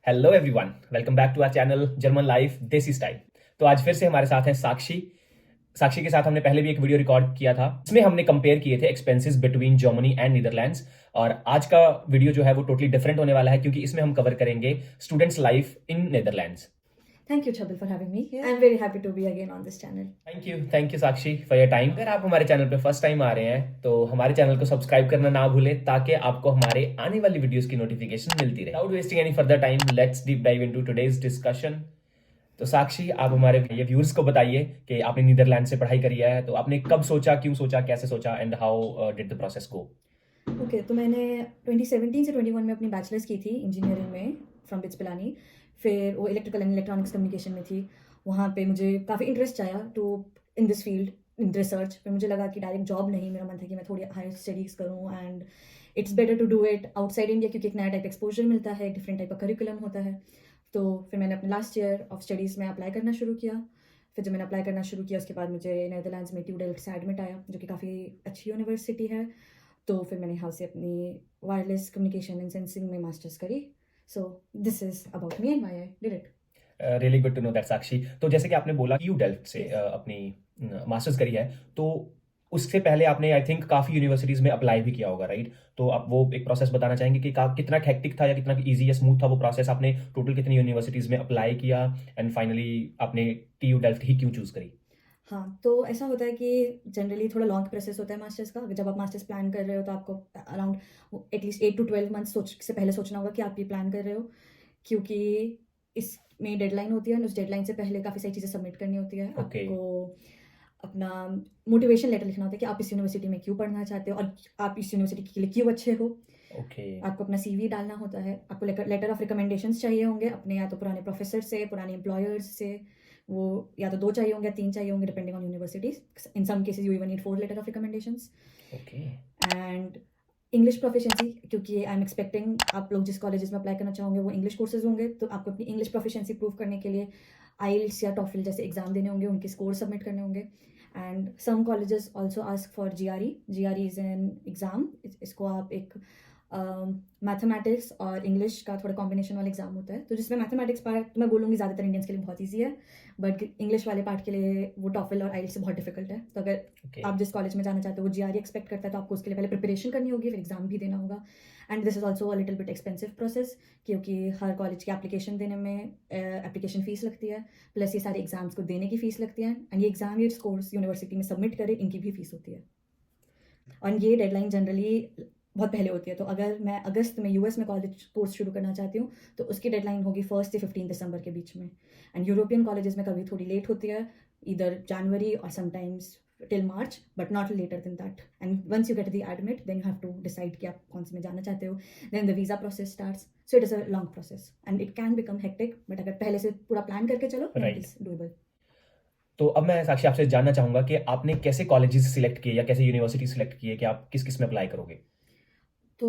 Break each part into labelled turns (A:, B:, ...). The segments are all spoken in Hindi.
A: Hello everyone, welcome back to our channel German life desi style. तो आज फिर से हमारे साथ हैं साक्षी। साक्षी के साथ हमने पहले भी एक वीडियो रिकॉर्ड किया था, इसमें हमने कंपेयर किए थे expenses between Germany and Netherlands. और आज का वीडियो जो है वो टोटली डिफरेंट होने वाला है, क्योंकि इसमें हम कवर करेंगे students life in Netherlands.
B: Thank you, Chabil, for having me. I'm very happy to be again on this channel.
A: Thank you Sakshi for your time. अगर आप हमारे चैनल पे फर्स्ट टाइम आ रहे हैं तो हमारे चैनल को सब्सक्राइब करना ना भूलें, ताकि आपको हमारे आने वाली वीडियोस की नोटिफिकेशन मिलती रहे। Without wasting any further time, let's deep dive into today's discussion. तो साक्षी, आप हमारे ये व्यूअर्स को बताइए कि आपने नीदरलैंड से पढ़ाई करी है, तो आपने कब सोचा, क्यों सोचा, कैसे सोचा, and how did the process go?
B: Okay, तो मैंने 2017 से 21 में अपनी बैचलर्स की थी इंजीनियरिंग में फ्रॉम बिट्स पिलानी। फिर वो इलेक्ट्रिकल एंड इलेक्ट्रॉनिक्स कम्युनिकेशन में थी। वहाँ पे मुझे काफ़ी इंटरेस्ट आया to in this field, in research. फिर मुझे लगा कि डायरेक्ट जॉब नहीं, मेरा मन था कि मैं थोड़ी हायर स्टडीज़ करूँ and it's better to do it outside India, क्योंकि एक नया टाइप एक्सपोजर मिलता है, डिफरेंट टाइप का करिकुलम होता है। तो फिर मैंने अपने लास्ट ईयर ऑफ स्टडीज़ में अप्लाई करना शुरू किया। फिर जब मैंने अप्लाई करना शुरू किया उसके बाद मुझे नीदरलैंड्स में TU डेल्फ्ट से एडमिट आया, जो कि काफ़ी अच्छी यूनिवर्सिटी है। तो फिर मैंने यहाँ से अपनी वायरलेस कम्युनिकेशन एंड सेंसिंग में मास्टर्स करी। So this is about me and why I did it.
A: Really good to know that Sakshi. तो जैसे कि आपने बोला यू डेल्फ्ट से
B: Yes.
A: अपनी मास्टर्स करी है, तो उससे पहले आपने आई थिंक काफ़ी यूनिवर्सिटीज़ में अप्लाई भी किया होगा, राइट? तो आप वो एक प्रोसेस बताना चाहेंगे कि कितना हेक्टिक था या कितना ईजी या स्मूथ था वो प्रोसेस? आपने टोटल कितनी यूनिवर्सिटीज़ में अप्लाई किया एंड फाइनली आपने TU डेल्फ्ट ही क्यों चूज़ करी?
B: हाँ, तो ऐसा होता है कि जनरली थोड़ा लॉन्ग प्रोसेस होता है मास्टर्स का। जब आप मास्टर्स प्लान कर रहे हो तो आपको अराउंड एटलीस्ट 8 to 12 मंथ्स से पहले सोचना होगा कि आप ये प्लान कर रहे हो, क्योंकि इसमें डेडलाइन होती है और उस डेडलाइन से पहले काफ़ी सारी चीज़ें सबमिट करनी होती है।
A: ओके।
B: आपको अपना मोटिवेशन लेटर लिखना होता है कि आप इस यूनिवर्सिटी में क्यों पढ़ना चाहते हो और आप इस यूनिवर्सिटी के लिए क्यों अच्छे हो।
A: ओके।
B: आपको अपना CV डालना होता है। आपको लेटर ऑफ रिकमेंडेशंस चाहिए होंगे अपने, या तो पुराने प्रोफेसर से, पुराने एम्प्लॉयर्स से। वो या तो 2 चाहिए होंगे या 3 चाहिए होंगे, depending on universities. In some cases you even need 4 letter of recommendations.
A: Okay.
B: And English proficiency, क्योंकि आई एम एक्सपेक्टिंग आप लोग जिस कॉलेजेस में अप्लाई करना चाहोगे वो इंग्लिश कोर्सेज होंगे, तो आपको अपनी इंग्लिश प्रोफिशिएंसी प्रूव करने के लिए IELTS या TOEFL जैसे एग्जाम देने होंगे, उनके स्कोर सबमिट करने होंगे। And some colleges also ask for GRE। GRE is an exam. इसको आप एक मैथमेटिक्स और इंग्लिश का थोड़ा कॉम्बिनेशन वाला एग्जाम होता है, तो जिसमें मैथमेटिक्स पार्ट तो मैं बोलूँगी ज़्यादातर इंडियंस के लिए बहुत ईजी है, बट इंग्लिश वाले पार्ट के लिए वो TOEFL और IELTS से बहुत डिफिकल्ट है। तो अगर
A: ओके।
B: आप जिस कॉलेज में जाना चाहते हो वो GRE एक्सपेक्ट करता है, तो आपको उसके लिए पहले प्रिपरेशन करनी होगी, फिर एग्जाम भी देना होगा। And this is also a little bit expensive process, क्योंकि हर कॉलेज की एप्लीकेशन देने में एप्लीकेशन फ़ीस लगती है, प्लस ये सारे एग्जाम्स को देने की फ़ीस लगती है, एंड ये एग्जाम, ये स्कोर्स यूनिवर्सिटी में सबमिट करें, इनकी भी फ़ीस होती है। और ये डेडलाइन जनरली बहुत पहले होती है। तो अगर मैं अगस्त में US में कॉलेज कोर्स शुरू करना चाहती हूँ तो उसकी डेडलाइन होगी 1 से 15 दिसंबर के बीच में। एंड यूरोपियन कॉलेजेस में कभी थोड़ी लेट होती है, इधर जनवरी और sometimes till March, but not later than that. And once you get the admit then you have to decide कि आप कौन से में जाना चाहते हो। Then the visa process starts. So it is a long process and it can become hectic, but अगर पहले से पूरा प्लान करके चलो इट
A: राइट।
B: Is doable.
A: तो अब मैं साक्षी आपसे जानना चाहूंगा कि आपने कैसे कॉलेजेस सिलेक्ट किए या कैसे यूनिवर्सिटी सिलेक्ट किए कि आप किस किस में अप्लाई करोगे?
B: तो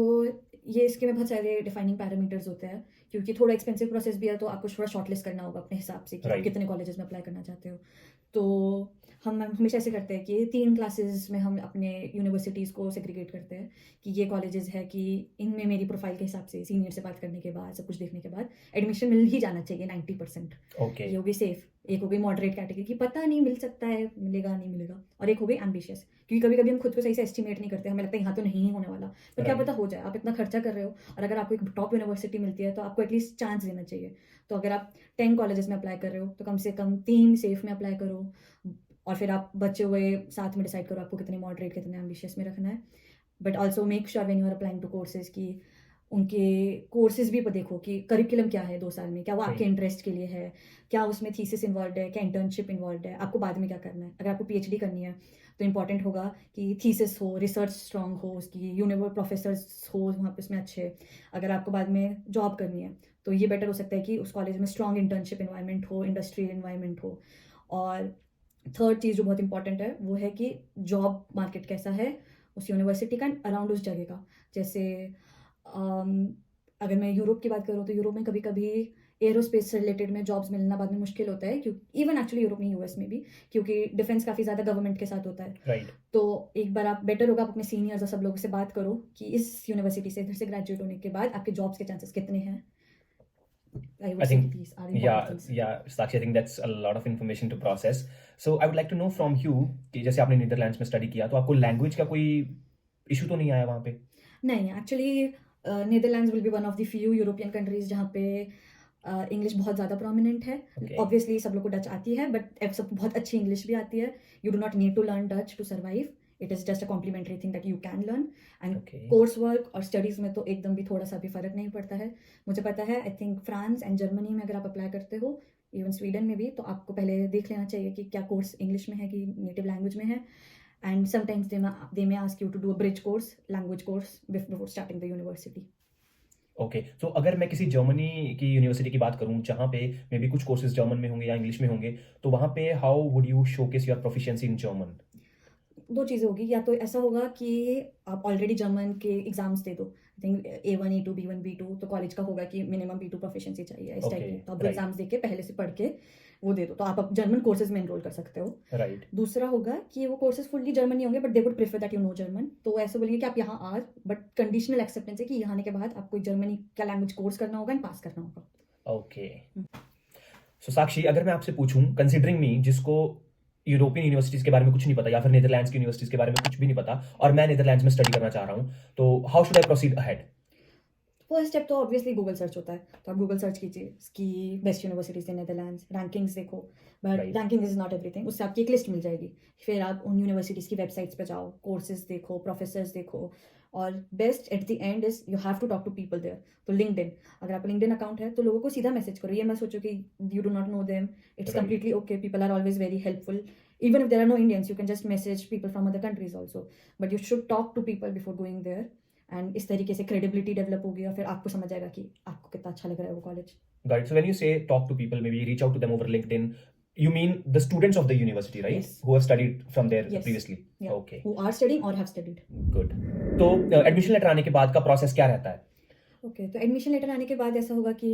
B: ये इसके में बहुत सारे डिफाइनिंग पैरामीटर्स होते हैं, क्योंकि थोड़ा एक्सपेंसिव प्रोसेस भी है, तो आपको थोड़ा शॉर्टलिस्ट करना होगा अपने हिसाब से कि आप
A: राइट।
B: कितने कॉलेजेस में अप्लाई करना चाहते हो। तो हम हमेशा ऐसे करते हैं कि 3 क्लासेस में हम अपने यूनिवर्सिटीज़ को सेग्रीगेट करते हैं कि ये कॉलेजेस है कि इनमें मेरी प्रोफाइल के हिसाब से सीनियर से बात करने के बाद, सब कुछ देखने के बाद एडमिशन मिल ही जाना चाहिए 90%।
A: ओके।
B: ये हो गई सेफ। एक हो गई मॉडरेट कैटेगरी की पता नहीं मिल सकता है, मिलेगा नहीं मिलेगा। और एक हो गई एम्बिशियस, क्योंकि कभी कभी हम खुद को सही से एस्टिमेट नहीं करते, हमें लगता है यहाँ तो नहीं होने वाला, पर क्या
A: राइट।
B: पता हो जाए। आप इतना खर्चा कर रहे हो और अगर आपको एक टॉप यूनिवर्सिटी मिलती है तो आपको एटलीस्ट चांस देना चाहिए। तो अगर आप 10 कॉलेजेस में अप्लाई कर रहे हो तो कम से कम 3 सेफ में अप्लाई करो, और फिर आप बचे हुए साथ में डिसाइड करो आपको कितने मॉडरेट कितने एम्बिशियस में रखना है। But also make sure when you are applying to courses कि उनके कोर्सेज भी देखो कि करिकुलम क्या है 2 साल में, क्या वो आपके
A: राइट।
B: इंटरेस्ट के लिए है, क्या उसमें थीसिस इन्वॉल्व है, क्या इंटर्नशिप इन्वॉल्व है, आपको बाद में क्या करना है। अगर आपको PhD करनी है तो इंपॉर्टेंट होगा कि थीसिस हो, रिसर्च स्ट्रॉन्ग हो, उसकी यूनिवर्स प्रोफेसर्स हो वहाँ पे उसमें अच्छे। अगर आपको बाद में जॉब करनी है तो ये बेटर हो सकता है कि उस कॉलेज में स्ट्रॉन्ग इंटर्नशिप इन्वायरमेंट हो, इंडस्ट्रियल इन्वायरमेंट हो। और थर्ड चीज़ जो बहुत इंपॉर्टेंट है वो है कि जॉब मार्केट कैसा है उस यूनिवर्सिटी का, अराउंड उस जगह का। जैसे अगर मैं यूरोप की बात करूँ तो यूरोप में कभी कभी एरोस्पेस से रिलेटेड में जॉब्स मिलना बाद में मुश्किल होता है, क्योंकि इवन एक्चुअली यूरोप नहीं US में भी, क्योंकि डिफेंस काफ़ी ज़्यादा गवर्नमेंट के साथ होता है।
A: राइट।
B: तो एक बार आप बेटर होगा आप अपने सीनियर्स और सब लोगों से बात करो कि इस यूनिवर्सिटी से इधर से ग्रेजुएट होने के बाद आपके जॉब्स के चांसेस कितने हैं। I
A: I
B: would say
A: think,
B: these are important things.
A: Sakshi, I think that's a lot of information to process. So I would like to know from you कि जैसे आपने नीदरलैंड्स में स्टडी किया, तो आपको लैंग्वेज का कोई इशू तो नहीं आया वहाँ पे?
B: नहीं, actually Netherlands will be one of the few European countries जहाँ पे इंग्लिश बहुत ज़्यादा प्रोमिनेंट है.
A: Okay.
B: ऑब्वियसली सब लोग को डच आती है, बट सबको बहुत अच्छी इंग्लिश भी आती है. You do not need to learn Dutch to survive. It is just a complementary thing that you can learn. And
A: Okay.
B: Course work और स्टडीज़ में तो एकदम भी थोड़ा सा भी फ़र्क नहीं पड़ता है. मुझे पता है, I think France and Germany में अगर आप अप्लाई करते हो, इवन स्वीडन में भी, तो आपको पहले देख लेना चाहिए कि क्या कोर्स इंग्लिश में है कि नेटिव लैंग्वेज में है. And sometimes they may ask you to do a bridge course, language course, before starting the university.
A: Okay, so अगर मैं किसी जर्मनी की यूनिवर्सिटी की बात करूं जहां पे मे बी कुछ कोर्सेज जर्मन में होंगे या इंग्लिश में होंगे, तो वहां पे how would you showcase your proficiency in German?
B: दो चीज़ें होगी. या तो ऐसा होगा कि आप ऑलरेडी जर्मन के एग्जाम्स दे दो. I think A1 A2 B1 B2, तो कॉलेज का होगा कि मिनिमम B2 प्रोफिशिएंसी चाहिए इस टाइप
A: Okay,
B: की. तो आप
A: right.
B: एग्जाम्स दे के पहले से पढ़ के वो दे दो, तो आप जर्मन कोर्सेज में एनरोल कर सकते हो.
A: राइट.
B: दूसरा होगा कि वो कोर्सेज फुल्ली जर्मन नहीं होंगे, but they would prefer that you know German. तो ऐसे बोलेंगे कि आप यहाँ आ, बट कंडीशनल एक्सेप्टेंस है कि यहाँ आने के बाद आपको जर्मनी का लैंग्वेज कोर्स करना होगा एंड पास करना होगा.
A: ओके, सो साक्षी, अगर मैं आपसे पूछूं, कंसिडरिंग मी जिसको यूरोपियन यूनिवर्सिटीज के बारे में कुछ नहीं पता या फिर नीदरलैंड्स की यूनिवर्सिटीज के बारे में कुछ भी नहीं पता, और मैं नीदरलैंड्स में स्टडी करना चाह रहा हूं, तो how should I proceed ahead?
B: First step तो ऑब्वियसली गूगल सर्च होता है. तो आप गूगल सर्च कीजिए कि best universities in Netherlands, rankings देखो. But
A: Right.
B: Ranking is not everything. उससे आपकी एक लिस्ट मिल जाएगी. फिर आप उन यूनिवर्सिटीज़ की वेबसाइट्स पे जाओ, कोर्सेज देखो, प्रोफेसर्स देखो. और best at the end is you have to talk to people there. तो लिंक्डइन, अगर आपका लिंक्डइन अकाउंट है तो लोगों को सीधा मैसेज करो. ये मत सोचो कि you do not know them. It's
A: Right.
B: Completely okay. People are always very helpful. Even if there are no Indians, you can just message people from other countries also. But you should talk to people before going there. And इस तरीके से क्रेडिबिलिटी डेवलप होगी और फिर आपको समझ आएगा कि आपको कितना अच्छा लग रहा है वो college.
A: Right. So when you say talk to people, maybe reach out to them over LinkedIn, you mean the students of the university, right?
B: Yes.
A: Who have studied from there
B: Yes.
A: previously.
B: Yeah.
A: Okay.
B: Who are studying or have studied.
A: Good. तो एडमिशन लेटर आने के बाद का प्रोसेस क्या रहता है?
B: ओके, तो एडमिशन लेटर आने के बाद ऐसा होगा कि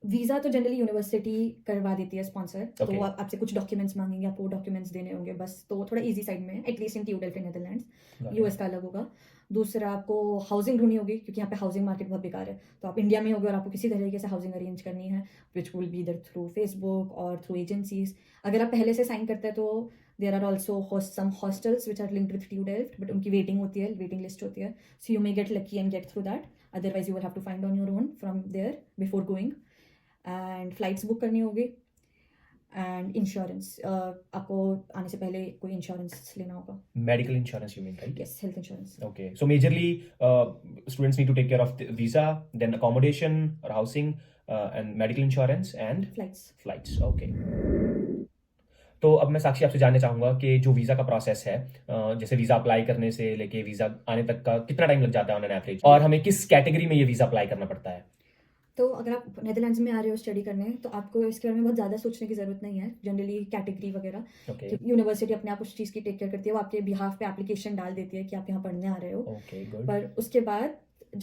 B: वीज़ा तो जनरली यूनिवर्सिटी करवा देती है स्पॉन्सर. तो
A: Okay.
B: वो आपसे कुछ डॉक्यूमेंट्स मांगेंगे, आपको डॉक्यूमेंट्स देने होंगे बस. तो वो थोड़ा इजी साइड में है, at least in TU Delft Netherlands.
A: Got it.
B: US का अलग होगा. दूसरा, आपको हाउसिंग ढूंढनी होगी क्योंकि यहाँ पे हाउसिंग मार्केट बहुत बेकार है. तो आप इंडिया में होगे और आपको किसी तरीके से हाउसिंग अरेंज करनी है, विच विल बी इधर थ्रू फेसबुक और थ्रू एजेंसीज. अगर आप पहले से साइन करते हैं तो there are also some hostels which are linked with TU Delft, but उनकी वेटिंग होती है, वेटिंग लिस्ट होती है. So you may get lucky and get through that. Otherwise you will have to find on your own from there before going. And flights book करनी होगी. एंड इंश्योरेंस, आपको आने से पहले कोई इंश्योरेंस लेना होगा.
A: Medical insurance, you mean, right?
B: Yes, health insurance.
A: Okay. So majorly, students need to take care of the visa, then accommodation or housing, and medical insurance and
B: flights.
A: flights. Okay. तो अब मैं साक्षी आपसे जानना चाहूंगा कि जो वीज़ा का प्रोसेस है, जैसे वीज़ा अप्लाई करने से लेके वीज़ा आने तक का कितना टाइम लग जाता है ऑन एन एवरेज, और हमें किस कैटेगरी में ये वीज़ा अप्लाई करना पड़ता है?
B: तो अगर आप नेदरलैंड्स में आ रहे हो स्टडी करने, तो आपको इसके बारे में बहुत ज़्यादा सोचने की ज़रूरत नहीं है. जनरली कैटेगरी वगैरह
A: Okay.
B: यूनिवर्सिटी अपने आप उस चीज़ की टेक केयर करती है. वो आपके बिहाफ पे एप्लीकेशन डाल देती है कि आप यहाँ पढ़ने आ रहे हो.
A: Okay, good.
B: पर उसके बाद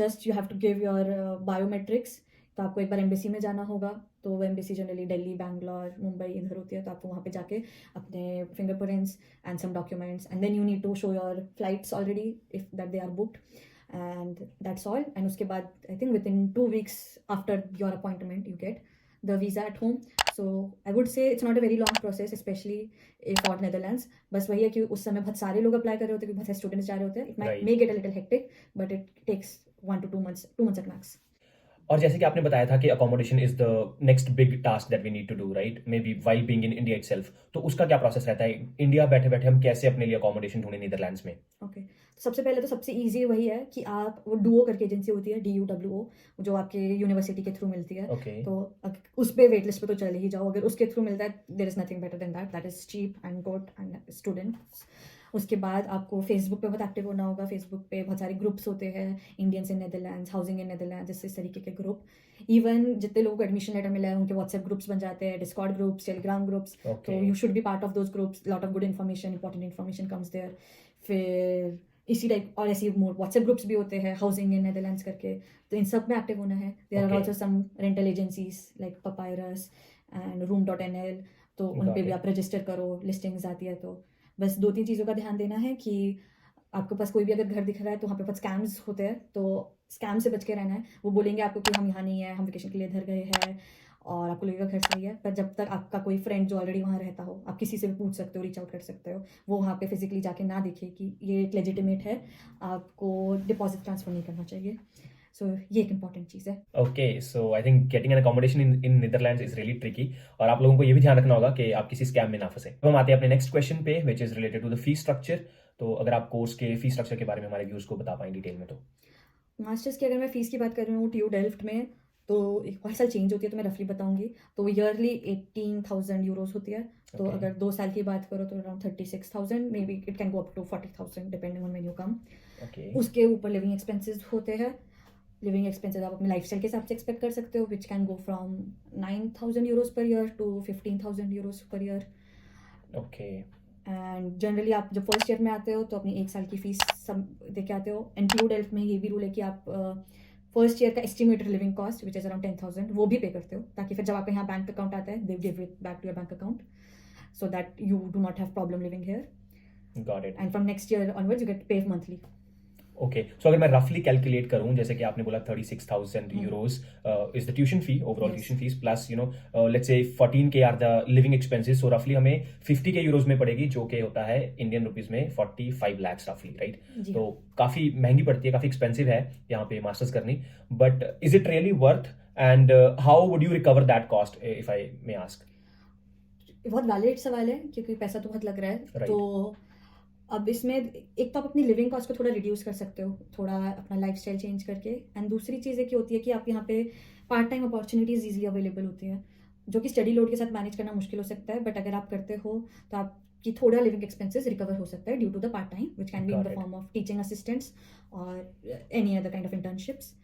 B: just you have to give your biometrics. तो आपको एक बार एम्बेसी में जाना होगा. तो वो एम्बेसी जनरली दिल्ली, बैंगलोर, मुंबई इधर होती है. तो आपको वहाँ पे जाके अपने fingerprints and some documents, and then you need to show your flights already if that they are booked. And that's all. And उसके बाद I think within 2 weeks after your appointment you get the visa at home. So I would say it's not a very long process, especially for Netherlands. बस वही है कि उस समय बहुत सारे लोग अप्लाई कर रहे होते हैं, बहुत सारे स्टूडेंट्स जा रहे होते हैं. It
A: Right.
B: may get a little hectic, but it takes 1 to 2 months, 2 months at max.
A: और जैसे कि आपने बताया था कि accommodation is the next big task that we need to do, right? Maybe while being in India itself. तो उसका क्या प्रोसेस रहता है? इंडिया बैठे बैठे हम कैसे अपने लिए अकोमोडेशन ढूंढे नीदरलैंड्स में?
B: ओके, सबसे पहले तो सबसे ईजी वही है कि आप वो डुओ करके एजेंसी होती है, DUWO, जो आपके यूनिवर्सिटी के थ्रू मिलती है.
A: ओके.
B: तो उस पे वेट लिस्ट पे तो चले ही जाओ. अगर उसके थ्रू मिलता है, there is nothing better than that. That is cheap and good and students. उसके बाद आपको फेसबुक पे बहुत एक्टिव होना होगा. फेसबुक पे बहुत सारे ग्रुप्स होते हैं, Indians in Netherlands, housing in Netherlands, इस तरीके के ग्रुप. इवन जितने लोगों को एडमिशन लेटर मिला है उनके व्हाट्सएप ग्रुप्स बन जाते हैं, डिस्कॉर्ड ग्रुप्स, टेलीग्राम ग्रुप्स. तो you should be part of those groups. Lot of good information, important information comes there. फिर इसी टाइप और ऐसी मोर व्हाट्सएप ग्रुप्स भी होते हैं, हाउसिंग इन नेदरलैंड्स करके. तो इन सब में एक्टिव होना है. There are
A: Okay.
B: Also some rental agencies like Papyrus and room.nl. तो उन
A: Got
B: पे भी
A: it.
B: आप रजिस्टर करो, लिस्टिंग्स आती है. तो बस 2-3 चीज़ों का ध्यान देना है कि आपके पास कोई भी अगर घर दिख रहा है तो वहाँ पे बहुत स्कैम्स होते हैं, तो स्कैम से बच के रहना है। वो बोलेंगे आपको कि हम यहाँ नहीं है, हम वेकेशन के लिए इधर गए हैं, और आपको लगेगा घर सही है, पर जब तक आपका कोई फ्रेंड जो ऑलरेडी वहाँ रहता हो, आप किसी से भी पूछ सकते हो, रीच आउट कर सकते हो, वो वहाँ पे फिजिकली जाके ना देखे कि ये एक लेजिटिमेट है, आपको डिपॉजिट ट्रांसफ़र नहीं करना चाहिए। सो ये एक इंपॉर्टेंट चीज़ है।
A: Okay, so I think getting an accommodation in Netherlands is really tricky, और आप लोगों को ये भी ध्यान रखना होगा कि आप किसी स्कैम में ना फंसे। अब हम आते हैं अपने नेक्स्ट क्वेश्चन पे, which is related to the fee structure. तो अगर आप कोर्स के फी स्ट्रक्चर के बारे में हमारे व्यूअर्स को बता पाएं डिटेल में तो।
B: मास्टर्स की अगर मैं फ़ीस की बात कर रही हूँ TU डेल्फ्ट में, तो एक हर साल चेंज होती है, तो मैं रफली बताऊंगी। तो ईयरली 18,000 यूरोज होती है। तो
A: Okay.
B: अगर 2 साल की बात करो तो around 36,000, maybe it can go up to 40,000 depending on when you come.
A: Okay,
B: उसके ऊपर लिविंग एक्सपेंसेस होते हैं। लिविंग एक्सपेंसेस आप अपने लाइफस्टाइल के हिसाब से एक्सपेक्ट कर सकते हो, which can go from 9,000 euros per year to 15,000 euros per year.
A: Okay,
B: and generally आप जब फर्स्ट ईयर में आते हो तो अपनी 1 साल की फीस सब दे के आते हो। एंड TU डेल्फ्ट में ये भी रूल है कि आप फर्स्ट ईयर का estimated living cost which is around 10,000 वो भी पे करते हो, ताकि फिर जब आपका यहाँ बैंक अकाउंट आता है they give it back to your bank account, so that you do not have problem living here.
A: Got it.
B: And from next year onwards you get pay monthly.
A: Okay, so अगर मैं रफली कैलकुलेट करूं, जैसे कि आपने बोला 36,000 euros is the tuition fee, overall
B: Yes.
A: Tuition fees, plus let's say 14K are the living expenses, so रफली हमें 50K यूरोज में पड़ेगी, जो कि होता है इंडियन रुपीज में 45 लाख रफली, राइट?
B: जी
A: तो काफी महंगी पड़ती है, काफी एक्सपेंसिव है यहाँ पे मास्टर्स करनी, but is it really worth, and how would you recover that cost if I may ask?
B: बहुत वैलिड सवाल है, क्योंकि पैसा तो बहुत लग रहा है।
A: Right.
B: तो अब इसमें एक तो आप अपनी लिविंग कॉस्ट को थोड़ा रिड्यूस कर सकते हो, थोड़ा अपना लाइफस्टाइल चेंज करके। एंड दूसरी चीज़ एक होती है कि आप यहाँ पे part time opportunities easily available होती हैं, जो कि स्टडी लोड के साथ मैनेज करना मुश्किल हो सकता है, बट अगर आप करते हो तो आपकी थोड़ा लिविंग एक्सपेंसेस रिकवर हो सकता है due to the part time, which can be in
A: Got
B: the
A: it.
B: Form of teaching assistants और any other kind of internships.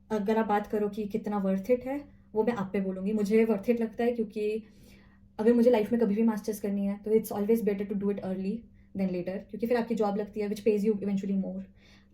B: अगर आप बात करो कि कितना वर्थ इट है, वो मैं आप पे बोलूँगी। मुझे वर्थ इट लगता है, क्योंकि अगर मुझे लाइफ में कभी भी मास्टर्स करनी है तो it's always better to do it early then later, क्योंकि फिर आपकी जॉब लगती है which pays you eventually more,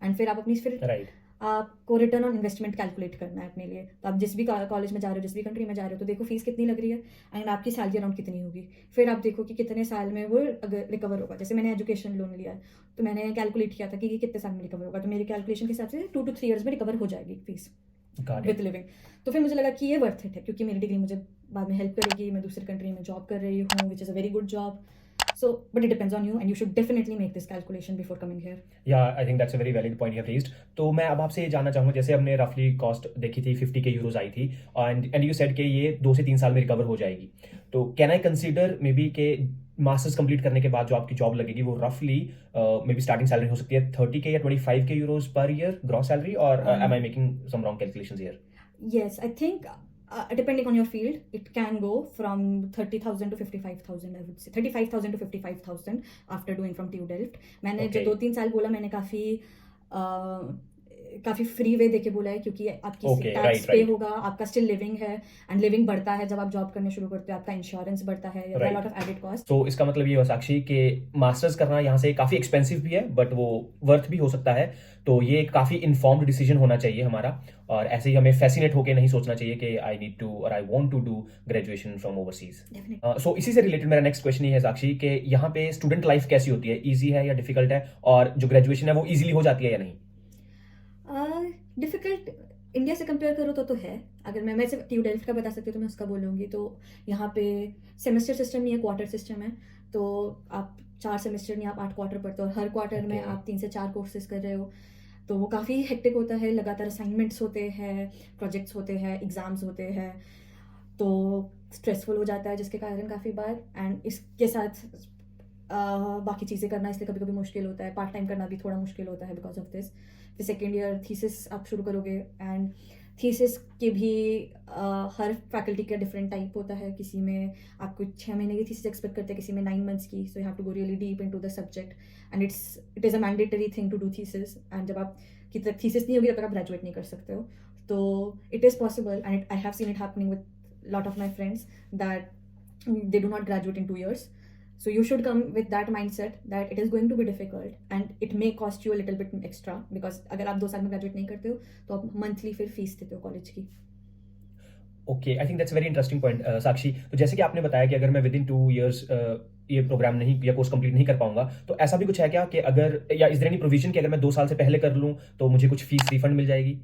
B: and फिर आप अपनी
A: Right.
B: आपको रिटर्न ऑन इन्वेस्टमेंट कैलकुलेट करना है अपने लिए। तो आप जिस भी कॉलेज में जा रहे हो, जिस भी कंट्री में जा रहे हो, तो देखो फीस कितनी लग रही है एंड आपकी सैलरी अराउंड कितनी होगी। फिर आप देखो कि कितने साल में वो अगर रिकवर होगा। जैसे मैंने एजुकेशन लोन लिया है, तो मैंने कैलकुलेट किया था कि ये कितने साल में रिकवर होगा, तो मेरी कैलकुलेशन के हिसाब से 2 to 3 ईयर्स में रिकवर हो जाएगी fees
A: Got
B: with
A: it.
B: Living. तो फिर मुझे लगा कि ये वर्थ इट है, क्योंकि मेरी डिग्री मुझे बाद में हेल्प करेगी। मैं दूसरी कंट्री में जॉब कर रही हूँ, which is a very good job. So but it depends on you, and you should definitely make this calculation before coming here.
A: Yeah I think that's a very valid point you have raised. तो मैं अब आपसे ये जानना चाहूंगा, जैसे हमने रफली कॉस्ट देखी थी 50K यूरोज आई थी, एंड यू सेड कि ये 2 से 3 साल में रिकवर हो जाएगी, तो can I consider may be के मास्टर्स कंप्लीट करने के बाद जो आपकी जॉब लगेगी वो रफली मे बी स्टार्टिंग सैलरी हो सकती है 30K या 25K euros per year gross salary, और am I making some wrong calculations here?
B: Yes, I think depending on your field, it can go from 30,000 to 55,000. I would say 35,000 to 55,000 after doing from TU Delft. मैंने
A: Okay.
B: जो 2-3 साल बोला, मैंने काफ़ी फ्री वे देके बोला है, क्योंकि आपकी
A: Okay,
B: टैक्स
A: right,
B: पे
A: right.
B: होगा, आपका स्टिल लिविंग है, एंड लिविंग बढ़ता है जब आप जॉब करने शुरू करते हो, आपका इंश्योरेंस बढ़ता है,
A: Right.
B: Lot of added cost.
A: तो इसका मतलब ये हुआ साक्षी कि मास्टर्स करना यहाँ से काफ़ी एक्सपेंसिव भी है, बट वो वर्थ भी हो सकता है। तो ये एक काफ़ी इन्फॉर्म्ड डिसीजन होना चाहिए हमारा, और ऐसे ही हमें फैसिनेट होकर नहीं सोचना चाहिए कि आई नीड टू और I want to do graduation from overseas. So इसी से रिलेटेड मेरा नेक्स्ट क्वेश्चन ये है साक्षी कि यहाँ पे स्टूडेंट लाइफ कैसी होती है, ईजी है या डिफिकल्ट है, और जो ग्रेजुएशन है वो ईजिली हो जाती है या नहीं?
B: डिफ़िकल्ट इंडिया से कंपेयर करो तो है। अगर मैं सिर्फ TU डेल्फ्ट का बता सकती हूँ तो मैं उसका बोलूँगी। तो यहाँ पे सेमेस्टर सिस्टम नहीं है, क्वार्टर सिस्टम है। तो आप 4 सेमेस्टर नहीं, आप 8 क्वार्टर पढ़ते हो, और हर क्वार्टर में
A: Okay.
B: आप 3 से 4 कोर्सेज कर रहे हो। तो वो काफ़ी हेक्टिक होता है, लगातार असाइनमेंट्स होते हैं, प्रोजेक्ट्स होते हैं, एग्ज़ाम्स होते हैं, तो स्ट्रेसफुल हो जाता है, जिसके कारण काफ़ी बार। एंड इसके साथ बाकी चीज़ें करना इसलिए कभी कभी मुश्किल होता है, पार्ट टाइम करना भी थोड़ा मुश्किल होता है बिकॉज ऑफ दिस। फिर सेकेंड ईयर थीसिस आप शुरू करोगे, एंड थीसिस के भी हर फैकल्टी का डिफरेंट टाइप होता है। किसी में आपको 6 महीने की थीसिस एक्सपेक्ट करते हैं, किसी में 9 मंथ्स की। So you have to go really deep into the subject, and it is a mandatory thing to do thesis. And जब आप की तक थीसिस नहीं होगी तब तक आप ग्रेजुएट नहीं कर सकते हो। तो it is possible, and I have seen it happening with lot of my friends that they do not graduate in 2 years. So you should come with that mindset that it is going to be difficult and it may cost you a little bit extra, because अगर आप 2 साल में ग्रेजुएट नहीं करते हो तो आप मंथली फिर फीस देते हो कॉलेज की।
A: Okay, I think that's very interesting point Sakshi. तो जैसे कि आपने बताया कि अगर मैं विद इन 2 इयर्स ये प्रोग्राम नहीं या कोर्स कंप्लीट नहीं कर पाऊंगा, तो ऐसा भी कुछ है क्या कि अगर या इज देयर एनी प्रोविजन कि अगर मैं 2 साल से पहले कर लूं तो मुझे कुछ फीस रिफंड मिल जाएगी?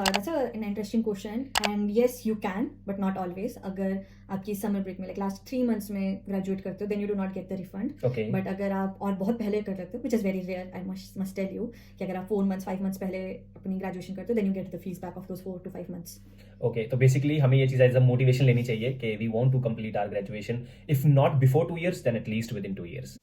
B: That's an interesting question, and yes, you can, but not always. अगर आपकी समर ब्रेक में like last 3 months में ग्रेजुएट करते हो then you do not get the refund.
A: Okay.
B: But अगर आप और बहुत पहले कर लेते हो, which is very rare, I must tell you, कि अगर आप 4 months 5 months पहले अपनी ग्रेजुएशन करते हो then you get the fees back of those 4 to 5 months.
A: Okay, तो बेसिकली हमें ये चीज़ एज अ मोटिवेशन लेनी चाहिए कि we want to complete our graduation, if not before 2 years then at least within 2 years.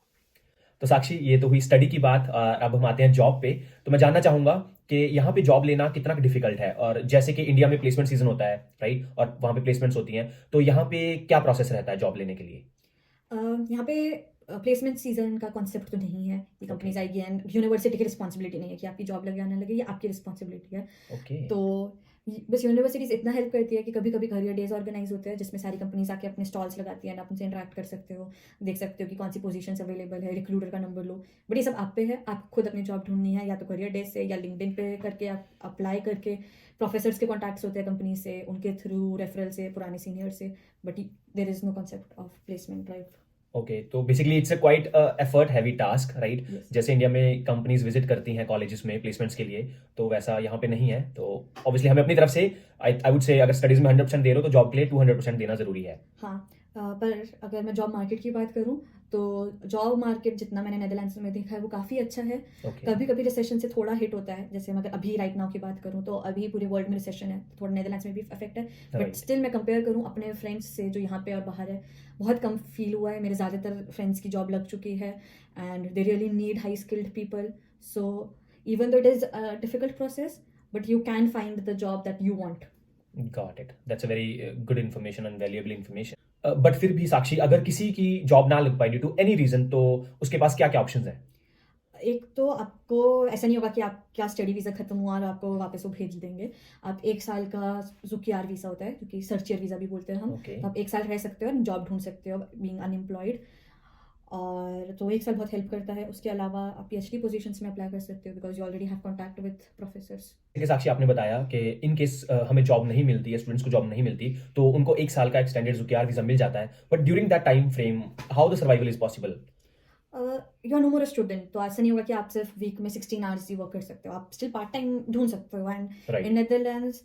A: तो साक्षी, ये तो हुई स्टडी की बात, और अब हम आते हैं जॉब पे। तो मैं जानना चाहूंगा कि यहाँ पे जॉब लेना कितना डिफिकल्ट है, और जैसे कि इंडिया में प्लेसमेंट सीजन होता है राइट, और वहाँ पे प्लेसमेंट्स होती हैं, तो यहाँ पे क्या प्रोसेस रहता है जॉब लेने के लिए?
B: यहाँ पे प्लेसमेंट सीजन का कॉन्सेप्ट तो नहीं है कि कंपनीज आएगी एंड यूनिवर्सिटी की रिस्पॉन्सिबिलिटी नहीं है कि आपकी जॉब लगे या ना लगे, ये आपकी रिस्पॉन्सिबिलिटी है।
A: ओके।
B: तो बस यूनिवर्सिटीज इतना हेल्प करती है कि कभी कभी करियर डेज ऑर्गेनाइज होते हैं जिसमें सारी कंपनीज आके अपने स्टॉल्स लगाती हैं, आप उनसे इंटरेक्ट कर सकते हो, देख सकते हो कि कौन सी पोजीशंस अवेलेबल है, रिक्रूटर का नंबर लो। बट ये सब आप पे है, आप खुद अपनी जॉब ढूंढनी है, या तो करियर डेज से या लिंक्डइन पे करके आप अप्लाई करके, प्रोफेसर्स के कॉन्टैक्ट्स होते हैं कंपनी से, उनके थ्रू रेफरल से, पुराने सीनियर से, but there is no concept of placement drive.
A: Okay, तो basically it's a quite effort heavy task right. जैसे इंडिया में कंपनीज विजिट करती हैं कॉलेजेस में प्लेसमेंट्स के लिए, तो वैसा यहाँ पे नहीं है। तो ऑब्वियसली हमें अपनी तरफ से आई वुड से अगर स्टडीज में 100% दे रहे हो तो जॉब के लिए 200% देना जरूरी है।
B: हाँ, पर अगर मैं जॉब मार्केट की बात करूँ तो जॉब मार्केट जितना मैंने नेदरलैंड्स में देखा है वो काफ़ी अच्छा है। कभी कभी रिसेशन से थोड़ा हिट होता है, जैसे मैं अभी राइट नाउ की बात करूँ तो अभी पूरे वर्ल्ड में रिसेशन है, थोड़ा नेदरलैंड्स में भी इफेक्ट है, बट स्टिल मैं कंपेयर करूँ अपने फ्रेंड्स से जो यहाँ पे और बाहर है, बहुत कम फील हुआ है। मेरे ज़्यादातर फ्रेंड्स की जॉब लग चुकी है and they really need high skilled people. So even though it is a difficult process, but you can find the job that you want.
A: Got it, that's a very good information and valuable information. But फिर भी साक्षी, अगर किसी की जॉब ना लग पाई ड्यू टू एनी रीजन, तो उसके पास क्या क्या ऑप्शंस हैं?
B: एक तो आपको ऐसा नहीं होगा कि आपका स्टडी वीज़ा खत्म हुआ और आपको वापस वो भेज देंगे। आप 1 साल का ज़ुकियार वीज़ा होता है, क्योंकि सर्चियर वीज़ा भी बोलते हैं हम।
A: Okay.
B: तो आप 1 साल रह सकते हो और जॉब ढूंढ सकते हो बीइंग अनएम्प्लॉयड, और तो 1 साल बहुत हेल्प करता है। उसके अलावा आप पीएचडी पोजीशंस में अप्लाई कर सकते हो because you already have contact with professors.
A: जैसे साक्षी आपने बताया कि इन केस हमें जॉब नहीं मिलती है, स्टूडेंट्स को जॉब नहीं मिलती, तो उनको 1 साल का एक्सटेंडेड ज़ुकियार वीज़ा मिल जाता है, but during that time frame how the survival is possible?
B: You are no more a student, तो ऐसा नहीं होगा कि आप सिर्फ वीक में 16 आवर्स ही वर्क कर सकते हो, आप स्टिल पार्ट टाइम ढूंढ सकते हो। And in Netherlands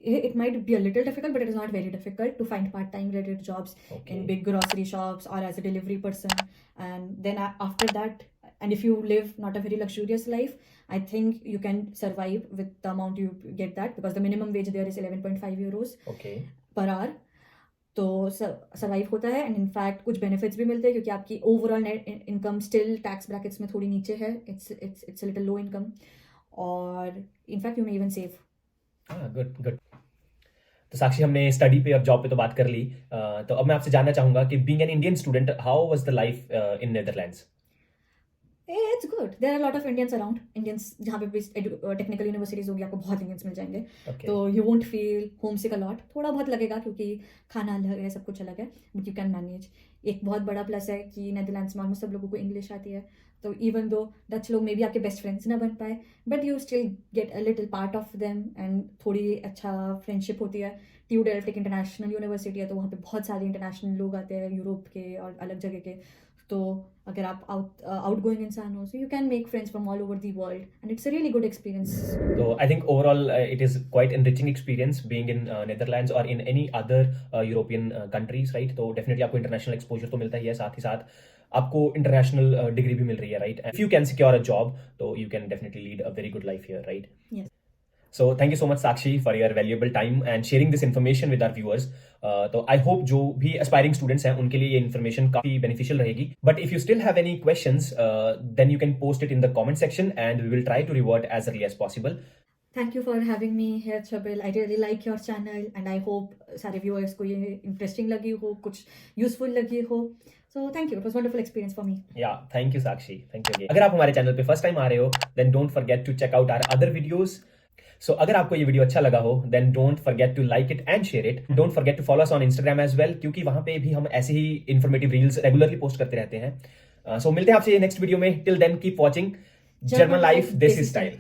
B: it might be a little difficult, but it is not very difficult to find part-time related jobs in big grocery shops or as a delivery person. And then after that, and if you live not a very luxurious life, I think you can survive with the amount you get that, because the minimum wage there is 11.5 euros per hour. तो सर्वाइव होता है, एंड इनफैक्ट कुछ बेनिफिट्स भी मिलते हैं क्योंकि आपकी overall net income still tax brackets में थोड़ी नीचे है, it's a little low income, और in fact you may even save.
A: Good good. तो साक्षी, हमने स्टडी पे और जॉब पे तो बात कर ली, तो अब मैं आपसे जानना चाहूंगा कि being an Indian student how was the life in Netherlands?
B: It's good, there are lot of Indians around. Indians जहाँ पे भी टेक्निकल यूनिवर्सिटीज होगी आपको बहुत इंडियंस मिल जाएंगे, तो you won't feel home sick a lot. थोड़ा बहुत लगेगा क्योंकि खाना अलग है, सब कुछ अलग है, बट यू कैन मैनेज। एक बहुत बड़ा प्लस है कि नेदरलैंड्स में ऑलमोस्ट सब लोगों को इंग्लिश आती है, तो इवन दो डच लोग मे बी आपके बेस्ट फ्रेंड्स ना बन पाए, but you still get a little part of them and थोड़ी अच्छा फ्रेंडशिप होती है। TU Delft एक इंटरनेशनल यूनिवर्सिटी है, तो वहाँ पे बहुत सारे इंटरनेशनल लोग आते हैं यूरोप के और अलग जगह के, तो अगर आप आउटगोइंग इंसान हो, so you can make friends from all over the world and it's a really good experience.
A: तो I think overall it is quite enriching experience being in Netherlands और in any other European countries right. तो डेफिनेटली आपको इंटरनेशनल एक्सपोजर तो मिलता ही है, साथ ही साथ आपको इंटरनेशनल डिग्री भी मिल रही है right. If you can secure a job तो you can definitely lead a very good life here right.
B: Yes.
A: So thank you so much Sakshi for your valuable time and sharing this information with our viewers. तो I hope जो भी aspiring students हैं उनके लिए ये information काफी beneficial रहेगी. But if you still have any questions, then you can post it in the comment section and we will try to revert as early as possible.
B: Thank you for having me here, Chabil. I really like your channel and I hope सारे viewers को ये interesting लगी हो, कुछ useful लगी हो. So thank you. It was wonderful experience for me.
A: Yeah, thank you Sakshi. Thank you again. अगर आप हमारे चैनल पे first time आ रहे हो, then don't forget to check out our other videos. So अगर आपको ये वीडियो अच्छा लगा हो, then don't forget to like it and share it. Don't forget to follow us on Instagram as well, क्योंकि वहाँ पे भी हम ऐसे ही informative reels regularly post करते रहते हैं. So मिलते हैं आपसे नेक्स्ट वीडियो में. Till then keep watching German Life, this is style.